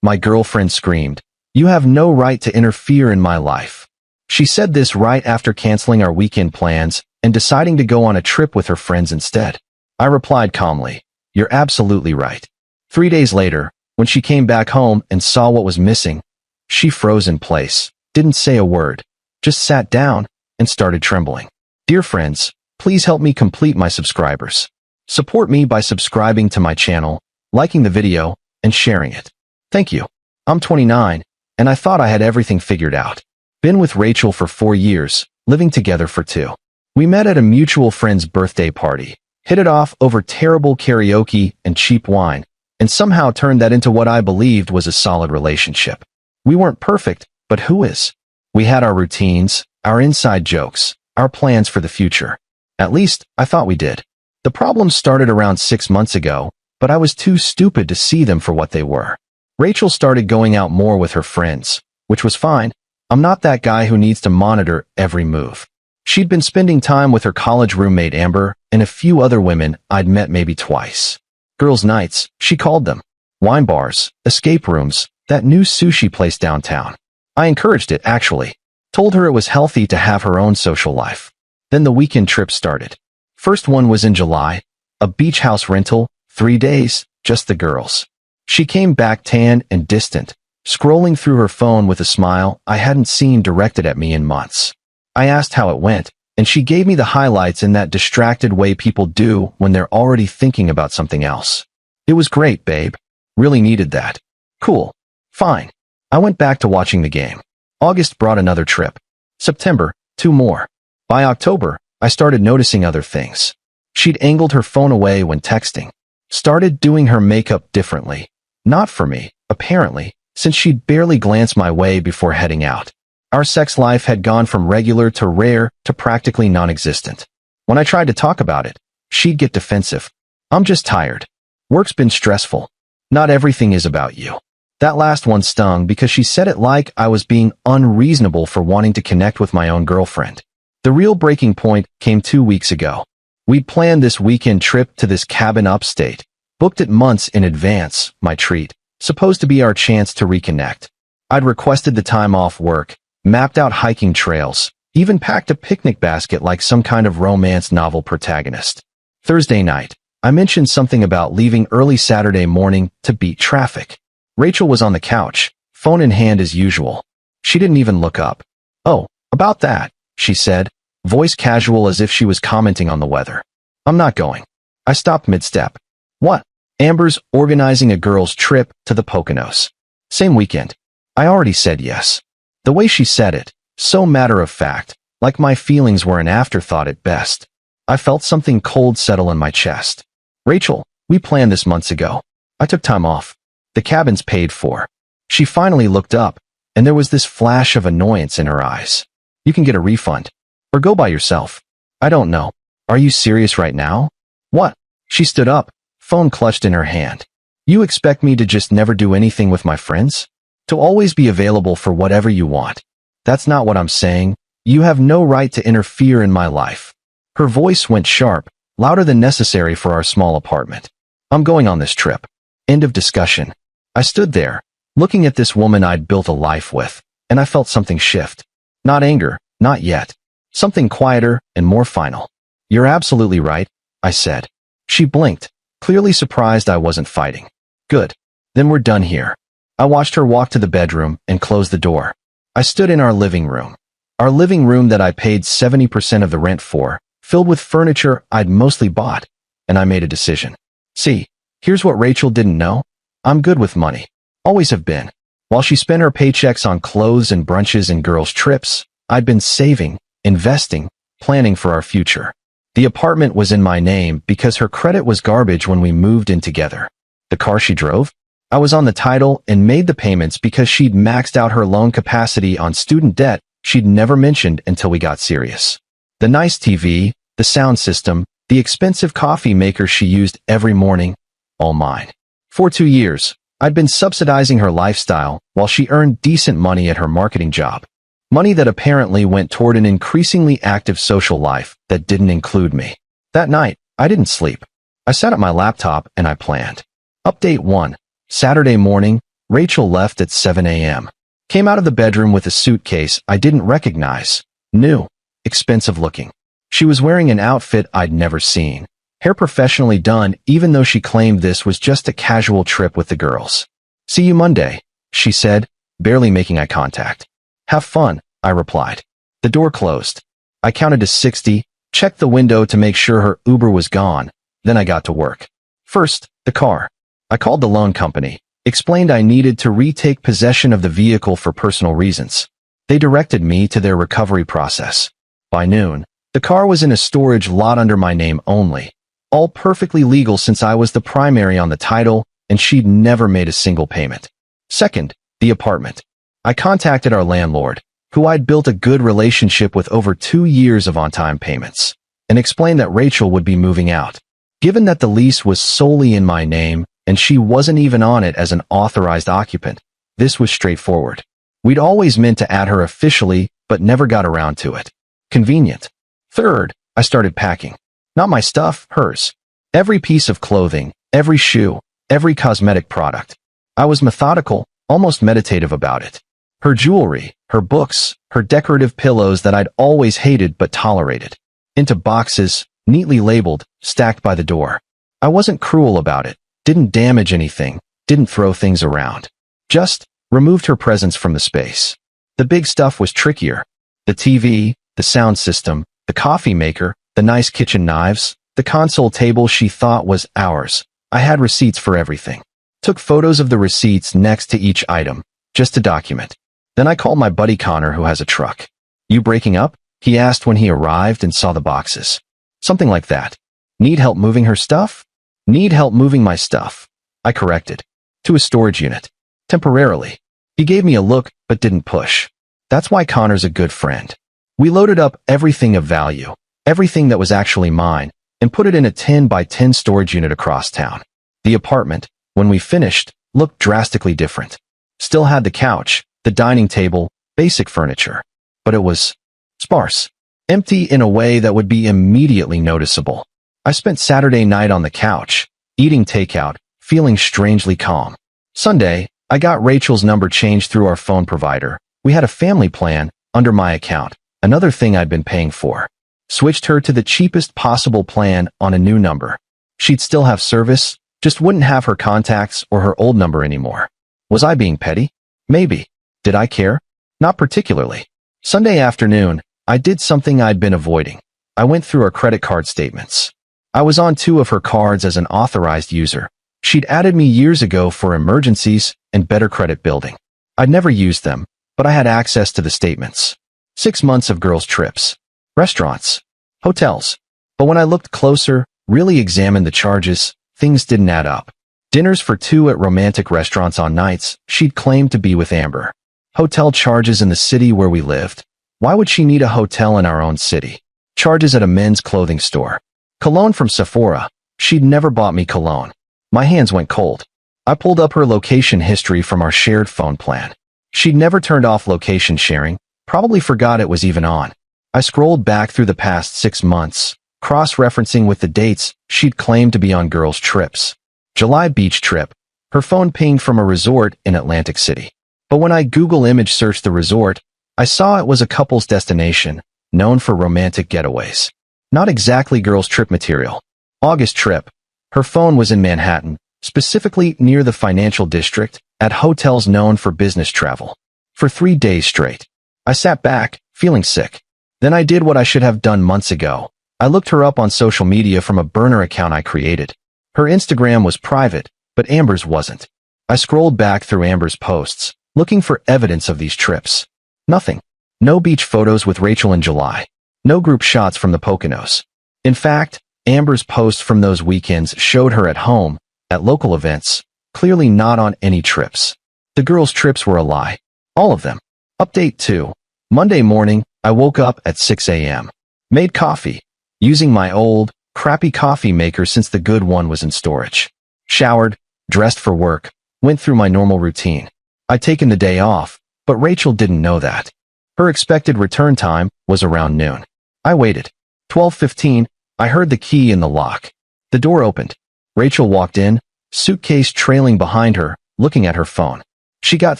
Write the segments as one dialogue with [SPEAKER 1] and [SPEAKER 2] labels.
[SPEAKER 1] My girlfriend screamed, "You have no right to interfere in my life." She said this right after canceling our weekend plans and deciding to go on a trip with her friends instead. I replied calmly, "You're absolutely right." 3 days later, when she came back home and saw what was missing, she froze in place, didn't say a word, just sat down and started trembling. Dear friends, please help me complete my subscribers. Support me by subscribing to my channel, liking the video, and sharing it. Thank you. I'm 29, and I thought I had everything figured out. Been with Rachel for 4 years, living together for 2. We met at a mutual friend's birthday party, hit it off over terrible karaoke and cheap wine, and somehow turned that into what I believed was a solid relationship. We weren't perfect, but who is? We had our routines, our inside jokes, our plans for the future. At least, I thought we did. The problem started around 6 months ago, but I was too stupid to see them for what they were. Rachel started going out more with her friends, which was fine. I'm not that guy who needs to monitor every move. She'd been spending time with her college roommate Amber and a few other women I'd met maybe twice. Girls' nights, she called them. Wine bars, escape rooms, that new sushi place downtown. I encouraged it, actually. Told her it was healthy to have her own social life. Then the weekend trip started. First one was in July, a beach house rental, 3 days, just the girls. She came back tan and distant, scrolling through her phone with a smile I hadn't seen directed at me in months. I asked how it went, and she gave me the highlights in that distracted way people do when they're already thinking about something else. It was great, babe. Really needed that. Cool. Fine. I went back to watching the game. August brought another trip. September, 2 more. By October, I started noticing other things. She'd angled her phone away when texting. Started doing her makeup differently. Not for me, apparently, since she'd barely glance my way before heading out. Our sex life had gone from regular to rare to practically non-existent. When I tried to talk about it, she'd get defensive. I'm just tired. Work's been stressful. Not everything is about you. That last one stung because she said it like I was being unreasonable for wanting to connect with my own girlfriend. The real breaking point came 2 weeks ago. We'd planned this weekend trip to this cabin upstate, booked it months in advance, my treat, supposed to be our chance to reconnect. I'd requested the time off work, mapped out hiking trails, even packed a picnic basket like some kind of romance novel protagonist. Thursday night, I mentioned something about leaving early Saturday morning to beat traffic. Rachel was on the couch, phone in hand as usual. She didn't even look up. "Oh, about that," she said, voice casual as if she was commenting on the weather. "I'm not going." I stopped mid-step. "What?" "Amber's organizing a girls' trip to the Poconos. Same weekend." I already said yes. The way she said it, so matter-of-fact, like my feelings were an afterthought at best. I felt something cold settle in my chest. "Rachel, we planned this months ago. I took time off. The cabin's paid for." She finally looked up, and there was this flash of annoyance in her eyes. "You can get a refund. Or go by yourself." "I don't know. Are you serious right now?" "What?" She stood up, phone clutched in her hand. "You expect me to just never do anything with my friends? To always be available for whatever you want? That's not what I'm saying. You have no right to interfere in my life." Her voice went sharp, louder than necessary for our small apartment. "I'm going on this trip." End of discussion. I stood there, looking at this woman I'd built a life with, and I felt something shift. Not anger, not yet. Something quieter and more final. "You're absolutely right," I said. She blinked, clearly surprised I wasn't fighting. "Good. Then we're done here." I watched her walk to the bedroom and close the door. I stood in our living room. Our living room that I paid 70% of the rent for, filled with furniture I'd mostly bought, and I made a decision. See, here's what Rachel didn't know. I'm good with money. Always have been. While she spent her paychecks on clothes and brunches and girls' trips, I'd been saving, investing, planning for our future. The apartment was in my name because her credit was garbage when we moved in together. The car she drove? I was on the title and made the payments because she'd maxed out her loan capacity on student debt she'd never mentioned until we got serious. The nice TV, the sound system, the expensive coffee maker she used every morning, all mine. For 2 years, I'd been subsidizing her lifestyle while she earned decent money at her marketing job. Money that apparently went toward an increasingly active social life that didn't include me. That night, I didn't sleep. I sat at my laptop and I planned. Update 1. Saturday morning, Rachel left at 7 a.m. Came out of the bedroom with a suitcase I didn't recognize. New. Expensive looking. She was wearing an outfit I'd never seen. Hair professionally done, even though she claimed this was just a casual trip with the girls. See you Monday, she said, barely making eye contact. Have fun, I replied. The door closed. I counted to 60, checked the window to make sure her Uber was gone, then I got to work. First, the car. I called the loan company, explained I needed to retake possession of the vehicle for personal reasons. They directed me to their recovery process. By noon, the car was in a storage lot under my name only, all perfectly legal since I was the primary on the title and she'd never made a single payment. Second, the apartment. I contacted our landlord, who I'd built a good relationship with over 2 years of on-time payments, and explained that Rachel would be moving out. Given that the lease was solely in my name and she wasn't even on it as an authorized occupant, this was straightforward. We'd always meant to add her officially, but never got around to it. Convenient. Third, I started packing. Not my stuff, hers. Every piece of clothing, every shoe, every cosmetic product. I was methodical, almost meditative about it. Her jewelry, her books, her decorative pillows that I'd always hated but tolerated. Into boxes, neatly labeled, stacked by the door. I wasn't cruel about it, didn't damage anything, didn't throw things around. Just removed her presence from the space. The big stuff was trickier. The TV, the sound system, the coffee maker, the nice kitchen knives, the console table she thought was ours. I had receipts for everything. Took photos of the receipts next to each item, just to document. Then I called my buddy Connor, who has a truck. You breaking up? He asked when he arrived and saw the boxes. Something like that. Need help moving her stuff? Need help moving my stuff. I corrected. To a storage unit. Temporarily. He gave me a look, but didn't push. That's why Connor's a good friend. We loaded up everything of value, everything that was actually mine, and put it in a 10 by 10 storage unit across town. The apartment, when we finished, looked drastically different. Still had the couch, the dining table, basic furniture. But it was sparse. Empty in a way that would be immediately noticeable. I spent Saturday night on the couch, eating takeout, feeling strangely calm. Sunday, I got Rachel's number changed through our phone provider. We had a family plan, under my account, another thing I'd been paying for. Switched her to the cheapest possible plan on a new number. She'd still have service, just wouldn't have her contacts or her old number anymore. Was I being petty? Maybe. Did I care? Not particularly. Sunday afternoon, I did something I'd been avoiding. I went through her credit card statements. I was on 2 of her cards as an authorized user. She'd added me years ago for emergencies and better credit building. I'd never used them, but I had access to the statements. 6 months of girls' trips. Restaurants. Hotels. But when I looked closer, really examined the charges, things didn't add up. Dinners for 2 at romantic restaurants on nights she'd claimed to be with Amber. Hotel charges in the city where we lived. Why would she need a hotel in our own city? Charges at a men's clothing store. Cologne from Sephora. She'd never bought me cologne. My hands went cold. I pulled up her location history from our shared phone plan. She'd never turned off location sharing, probably forgot it was even on. I scrolled back through the past 6 months, cross-referencing with the dates she'd claimed to be on girls' trips. July beach trip. Her phone pinged from a resort in Atlantic City. But when I Google image searched the resort, I saw it was a couple's destination, known for romantic getaways. Not exactly girls' trip material. August trip. Her phone was in Manhattan, specifically near the financial district, at hotels known for business travel. For 3 days straight. I sat back, feeling sick. Then I did what I should have done months ago. I looked her up on social media from a burner account I created. Her Instagram was private, but Amber's wasn't. I scrolled back through Amber's posts, looking for evidence of these trips. Nothing. No beach photos with Rachel in July. No group shots from the Poconos. In fact, Amber's posts from those weekends showed her at home, at local events, clearly not on any trips. The girls' trips were a lie. All of them. Update 2. Monday morning, I woke up at 6 a.m. Made coffee, using my old, crappy coffee maker since the good one was in storage. Showered, dressed for work, went through my normal routine. I'd taken the day off, but Rachel didn't know that. Her expected return time was around noon. I waited. 12:15, I heard the key in the lock. The door opened. Rachel walked in, suitcase trailing behind her, looking at her phone. She got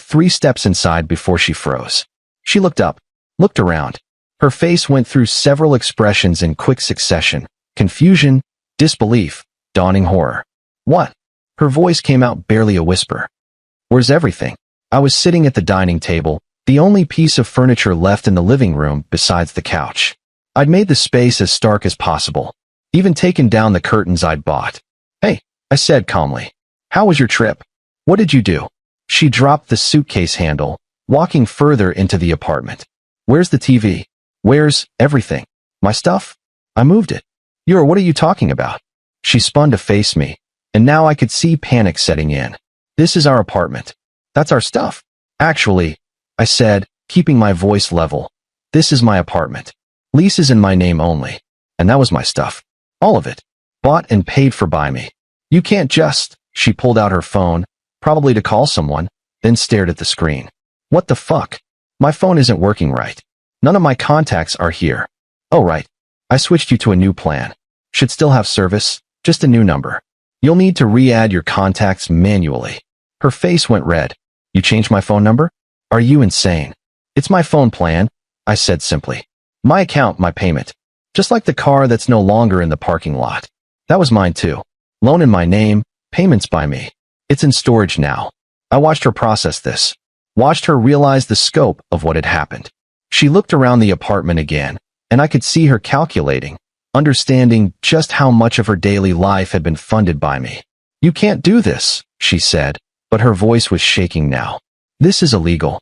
[SPEAKER 1] 3 steps inside before she froze. She looked up, looked around. Her face went through several expressions in quick succession: confusion, disbelief, dawning horror. What? Her voice came out barely a whisper. Where's everything? I was sitting at the dining table, the only piece of furniture left in the living room besides the couch. I'd made the space as stark as possible, even taken down the curtains I'd bought. Hey, I said calmly. How was your trip? What did you do? She dropped the suitcase handle, walking further into the apartment. Where's the TV? Where's everything? My stuff? I moved it. What are you talking about? She spun to face me, and now I could see panic setting in. This is our apartment. That's our stuff. Actually, I said, keeping my voice level, this is my apartment. Lease is in my name only. And that was my stuff. All of it. Bought and paid for by me. You can't just... She pulled out her phone, probably to call someone, then stared at the screen. What the fuck? My phone isn't working right. None of my contacts are here. Oh right. I switched you to a new plan. Should still have service, just a new number. You'll need to re-add your contacts manually. Her face went red. You changed my phone number? Are you insane? It's my phone plan, I said simply. My account, my payment. Just like the car that's no longer in the parking lot. That was mine too. Loan in my name, payments by me. It's in storage now. I watched her process this. Watched her realize the scope of what had happened. She looked around the apartment again, and I could see her calculating, understanding just how much of her daily life had been funded by me. You can't do this, she said, but her voice was shaking now. This is illegal.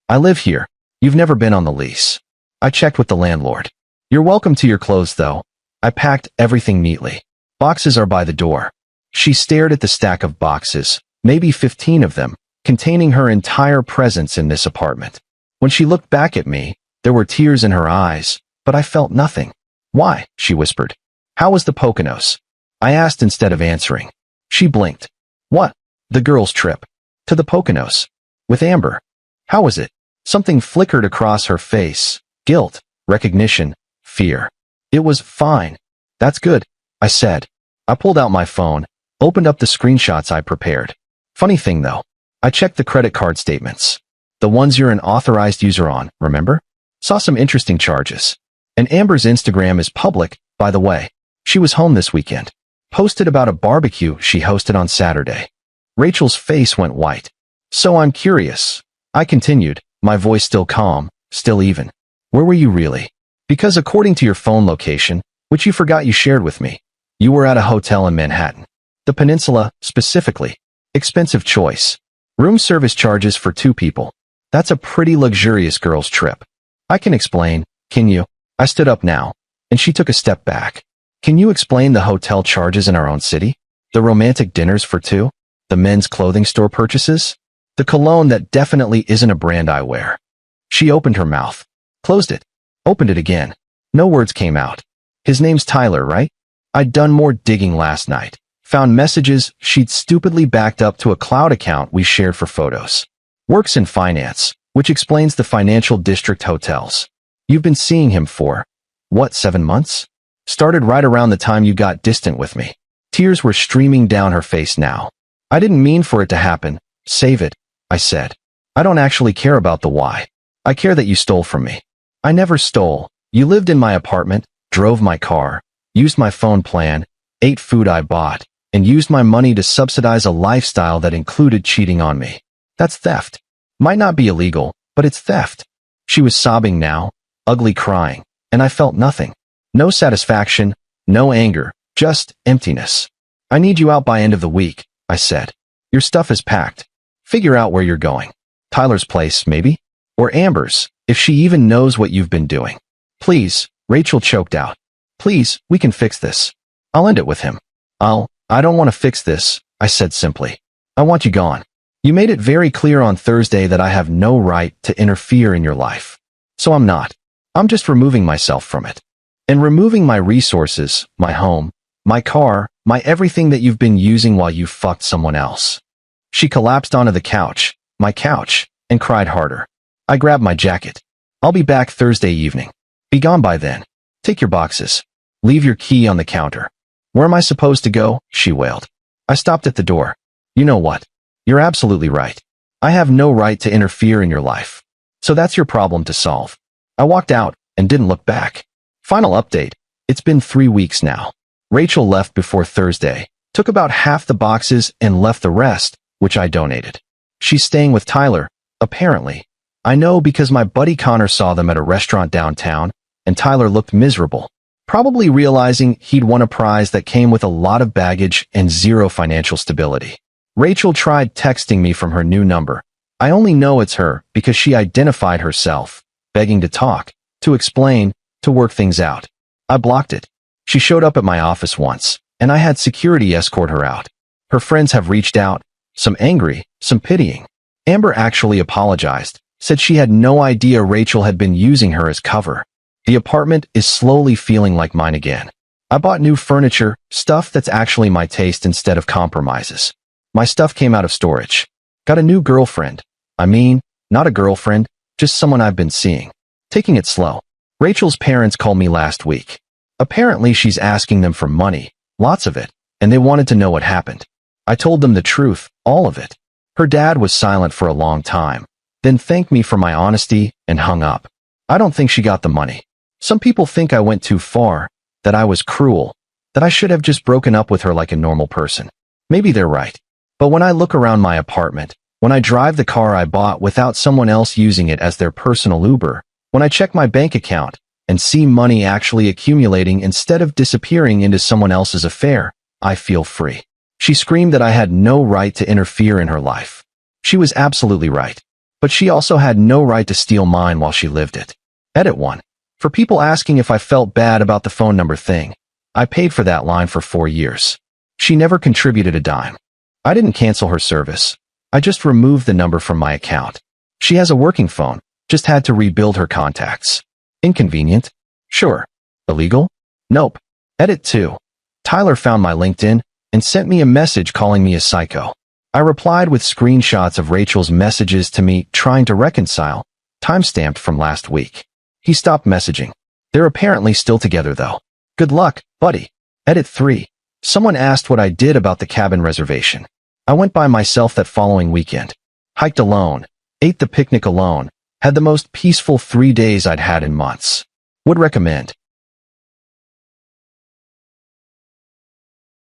[SPEAKER 1] I live here. You've never been on the lease. I checked with the landlord. You're welcome to your clothes though. I packed everything neatly. Boxes are by the door. She stared at the stack of boxes, maybe 15 of them, containing her entire presence in this apartment. When she looked back at me, there were tears in her eyes, but I felt nothing. Why? She whispered. How was the Poconos? I asked instead of answering. She blinked. What? The girls' trip. To the Poconos. With Amber. How was it? Something flickered across her face. Guilt, recognition, fear. It was fine. That's good, I said. I pulled out my phone, opened up the screenshots I prepared. Funny thing though, I checked the credit card statements. The ones you're an authorized user on, remember? Saw some interesting charges. And Amber's Instagram is public, by the way. She was home this weekend. Posted about a barbecue she hosted on Saturday. Rachel's face went white. So I'm curious. I continued, my voice still calm, still even. Where were you really? Because according to your phone location, which you forgot you shared with me, you were at a hotel in Manhattan. The Peninsula, specifically. Expensive choice. Room service charges for 2 people. That's a pretty luxurious girls' trip. I can explain, can you? I stood up now, and she took a step back. Can you explain the hotel charges in our own city? The romantic dinners for 2? The men's clothing store purchases? The cologne that definitely isn't a brand I wear. She opened her mouth. Closed it. Opened it again. No words came out. His name's Tyler, right? I'd done more digging last night. Found messages she'd stupidly backed up to a cloud account we shared for photos. Works in finance, which explains the financial district hotels. You've been seeing him for, 7 months? Started right around the time you got distant with me. Tears were streaming down her face now. I didn't mean for it to happen. Save it, I said. I don't actually care about the why. I care that you stole from me. I never stole. You lived in my apartment, drove my car, used my phone plan, ate food I bought, and used my money to subsidize a lifestyle that included cheating on me. That's theft. Might not be illegal, but it's theft. She was sobbing now, ugly crying, and I felt nothing. No satisfaction, no anger, just emptiness. I need you out by end of the week, I said. Your stuff is packed. Figure out where you're going. Tyler's place, maybe? Or Amber's, if she even knows what you've been doing. Please, Rachel choked out. Please, we can fix this. I'll end it with him. I don't want to fix this, I said simply. I want you gone. You made it very clear on Thursday that I have no right to interfere in your life. So I'm not. I'm just removing myself from it. And removing my resources, my home, my car, my everything that you've been using while you fucked someone else. She collapsed onto the couch, my couch, and cried harder. I grabbed my jacket. I'll be back Thursday evening. Be gone by then. Take your boxes. Leave your key on the counter. Where am I supposed to go? She wailed. I stopped at the door. You know what? You're absolutely right. I have no right to interfere in your life. So that's your problem to solve. I walked out and didn't look back. Final update. It's been 3 weeks now. Rachel left before Thursday, took about half the boxes and left the rest, which I donated. She's staying with Tyler, apparently. I know because my buddy Connor saw them at a restaurant downtown, and Tyler looked miserable, probably realizing he'd won a prize that came with a lot of baggage and zero financial stability. Rachel tried texting me from her new number. I only know it's her because she identified herself, begging to talk, to explain, to work things out. I blocked it. She showed up at my office once, and I had security escort her out. Her friends have reached out, some angry, some pitying. Amber actually apologized, said she had no idea Rachel had been using her as cover. The apartment is slowly feeling like mine again. I bought new furniture, stuff that's actually my taste instead of compromises. My stuff came out of storage. Got a new girlfriend. I mean, not a girlfriend, just someone I've been seeing. Taking it slow. Rachel's parents called me last week. Apparently she's asking them for money, lots of it, and they wanted to know what happened. I told them the truth, all of it. Her dad was silent for a long time, then thanked me for my honesty and hung up. I don't think she got the money. Some people think I went too far, that I was cruel, that I should have just broken up with her like a normal person. Maybe they're right. But when I look around my apartment, when I drive the car I bought without someone else using it as their personal Uber, when I check my bank account and see money actually accumulating instead of disappearing into someone else's affair, I feel free. She screamed that I had no right to interfere in her life. She was absolutely right. But she also had no right to steal mine while she lived it. Edit 1. For people asking if I felt bad about the phone number thing, I paid for that line for 4 years. She never contributed a dime. I didn't cancel her service. I just removed the number from my account. She has a working phone, just had to rebuild her contacts. Inconvenient? Sure. Illegal? Nope. Edit 2. Tyler found my LinkedIn and sent me a message calling me a psycho. I replied with screenshots of Rachel's messages to me trying to reconcile, timestamped from last week. He stopped messaging. They're apparently still together though. Good luck, buddy. Edit 3. Someone asked what I did about the cabin reservation. I went by myself that following weekend. Hiked alone, ate the picnic alone, had the most peaceful 3 days I'd had in months. Would recommend.